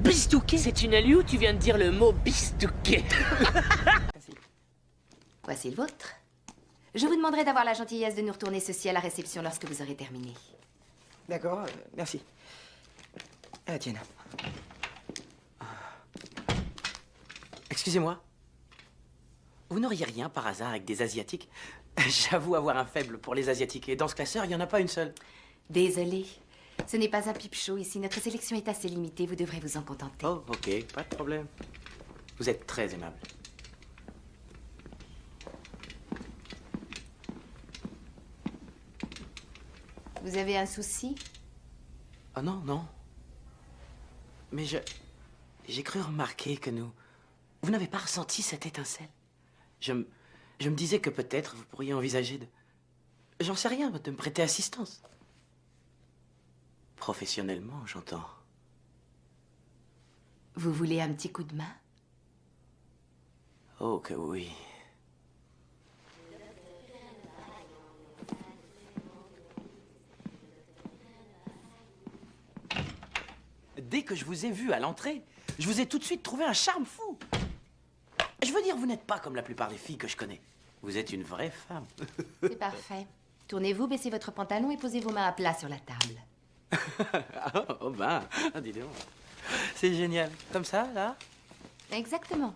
Bistouquet? C'est une allie ou tu viens de dire le mot bistouquet? Voici le vôtre. Je vous demanderai d'avoir la gentillesse de nous retourner ceci à la réception lorsque vous aurez terminé. D'accord, merci. Ah, tiens. Excusez-moi. Vous n'auriez rien par hasard avec des Asiatiques? J'avoue avoir un faible pour les Asiatiques. Et dans ce classeur, il n'y en a pas une seule. Désolée. Ce n'est pas un pipe show ici. Notre sélection est assez limitée. Vous devrez vous en contenter. Oh, ok, pas de problème. Vous êtes très aimable. Vous avez un souci? Oh non, non. Mais j'ai cru remarquer que nous... Vous n'avez pas ressenti cette étincelle? Je me disais que peut-être vous pourriez envisager de... J'en sais rien, de me prêter assistance. Professionnellement, j'entends. Vous voulez un petit coup de main? Oh, que oui. Dès que je vous ai vu à l'entrée, je vous ai tout de suite trouvé un charme fou. Je veux dire, vous n'êtes pas comme la plupart des filles que je connais. Vous êtes une vraie femme. C'est parfait. Tournez-vous, baissez votre pantalon et posez vos mains à plat sur la table. Oh ben, dis donc. C'est génial. Comme ça, là? Exactement.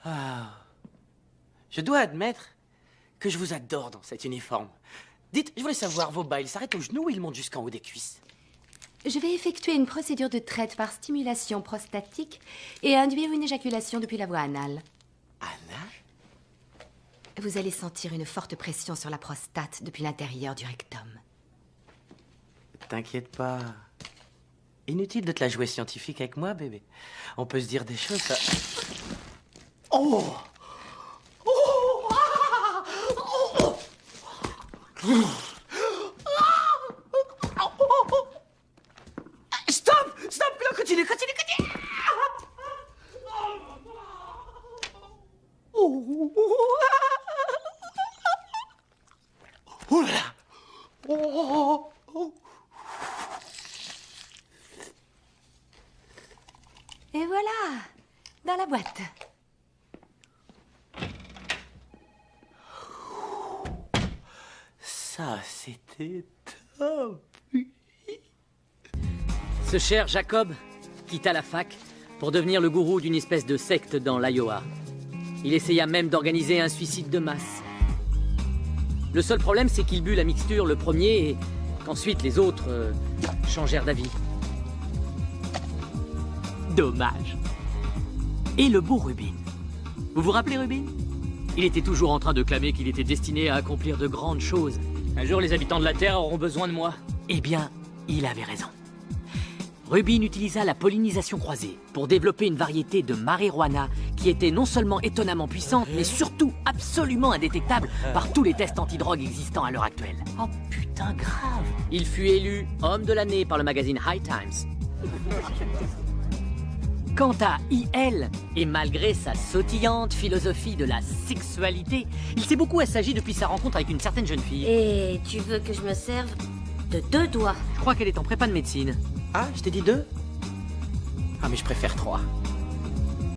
Ah. Je dois admettre que je vous adore dans cet uniforme. Dites, je voulais savoir, vos bas, ils s'arrêtent aux genoux ou ils montent jusqu'en haut des cuisses? Je vais effectuer une procédure de traite par stimulation prostatique et induire une éjaculation depuis la voie anale. Anal? Vous allez sentir une forte pression sur la prostate depuis l'intérieur du rectum. T'inquiète pas. Inutile de te la jouer scientifique avec moi, bébé. On peut se dire des choses, ça... Oh! Oh! Ah! Oh! Stop! Stop! Non, continue! Oh là là! Oh! Et voilà, dans la boîte. Ça, c'était top! Ce cher Jacob quitta la fac pour devenir le gourou d'une espèce de secte dans l'Iowa. Il essaya même d'organiser un suicide de masse. Le seul problème, c'est qu'il but la mixture le premier et qu'ensuite les autres changèrent d'avis. Dommage. Et le beau Rubin. Vous vous rappelez Rubin? Il était toujours en train de clamer qu'il était destiné à accomplir de grandes choses. Un jour, les habitants de la Terre auront besoin de moi. Eh bien, il avait raison. Rubin utilisa la pollinisation croisée pour développer une variété de marijuana qui était non seulement étonnamment puissante, mais surtout absolument indétectable par tous les tests antidrogue existants à l'heure actuelle. Oh putain, grave! Il fut élu homme de l'année par le magazine High Times. Quant à IL, et malgré sa sautillante philosophie de la sexualité, il s'est beaucoup assagi depuis sa rencontre avec une certaine jeune fille. Et tu veux que je me serve de 2 doigts? Je crois qu'elle est en prépa de médecine. Ah, je t'ai dit 2? Ah, mais je préfère 3.